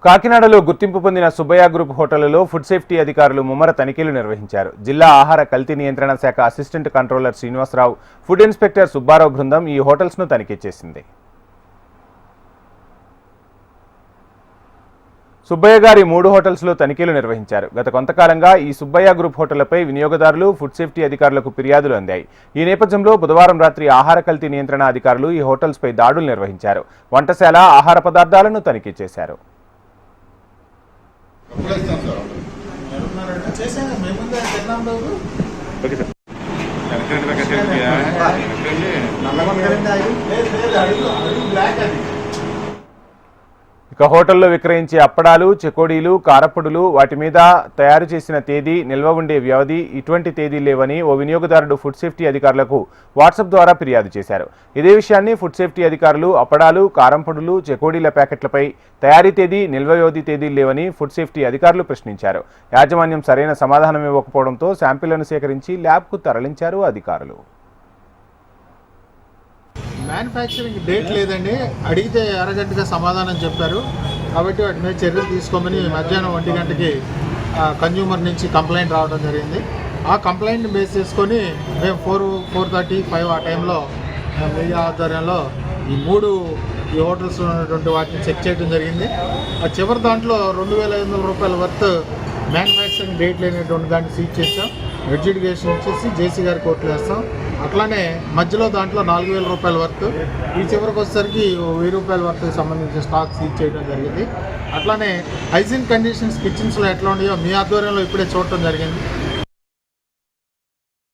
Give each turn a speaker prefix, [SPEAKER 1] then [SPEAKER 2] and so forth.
[SPEAKER 1] కాకినాడలో గుర్తింపు పొందిన సుబ్బయ్య గ్రూప్ హోటళ్లలో ఫుడ్ సేఫ్టీ అధికారులు ముమ్మర తనిఖీలు నిర్వహించారు. జిల్లా ఆహార కల్తీ నియంత్రణ శాఖ assistant controller Srinivasarao, food inspector Subbarao బృందం ఈ హోటల్స్ను తనిఖీ చేసింది. సుబ్బయ్య గారి 3 హోటల్స్లో తనిఖీలు నిర్వహించారు. గత కొంతకాలంగా ఈ సుబ్బయ్య గ్రూప్ హోటళ్లపై వినియోగదారులు, ఫుడ్ సేఫ్టీ అధికారులకు ఫిర్యాదులు అందాయి. ఈ నేపథ్యంలో బుధవారం రాత్రి ఆహార కల్తీ నియంత్రణ అధికారులు ఈ హోటల్స్పై దాడులు నిర్వహించారు. వంటశాల, ఆహార పదార్థాలను తనిఖీ చేశారు. ఇక హోటల్లో విక్రయించే అప్పడాలు, చెకోడీలు, కారపొడులు, వాటి మీద తయారు చేసిన తేదీ, నిల్వ ఉండే వ్యవధి ఇటువంటి తేదీలు లేవని ఓ వినియోగదారుడు ఫుడ్ సేఫ్టీ అధికారులకు వాట్సాప్ ద్వారా ఫిర్యాదు చేశారు. ఇదే విషయాన్ని ఫుడ్ సేఫ్టీ అధికారులు అప్పడాలు, కారంపొడులు, చెకోడీల ప్యాకెట్లపై తయారీ తేదీ, నిల్వ వ్యవధి తేదీలు లేవని ఫుడ్ సేఫ్టీ అధికారులు ప్రశ్నించారు. యాజమాన్యం సరైన సమాధానం ఇవ్వకపోవడంతో శాంపిళ్లను సేకరించి ల్యాబ్కు తరలించారు అధికారులు.
[SPEAKER 2] మ్యానుఫ్యాక్చరింగ్ డేట్ లేదండి, అడిగితే అరగంటగా సమాధానం చెప్పారు. కాబట్టి వాటి మీద చర్యలు తీసుకోమని మధ్యాహ్నం 1 గంటకి కన్జ్యూమర్ నుంచి కంప్లైంట్ రావడం జరిగింది. ఆ కంప్లైంట్ని బేస్ చేసుకొని మేము 4:30, 5 ఆ టైంలో మీడియా ఆధ్వర్యంలో ఈ హోటల్స్ ఉన్నటువంటి వాటిని చెక్ చేయడం జరిగింది. ఆ చివరి దాంట్లో 2,500 రూపాయల వర్త్ మ్యానుఫ్యాక్చరింగ్ డేట్ లేనటువంటి దాన్ని సీజ్ చేస్తాం. అడ్జుడికేషన్ ఇచ్చేసి జేసీ గారి కోర్టులో వేస్తాం. అట్లానే మధ్యలో దాంట్లో 4,000 రూపాయల వర్త్, ఈ చివరికి వచ్చేసరికి 1,000 రూపాయల వర్త్కి సంబంధించిన స్టాక్ సీజ్ చేయడం జరిగింది. అట్లానే హైజీన్ కండిషన్స్ కిచెన్స్లో ఎట్లా ఉన్నాయో మీ ఆధ్వర్యంలో ఇప్పుడే చూడటం జరిగింది.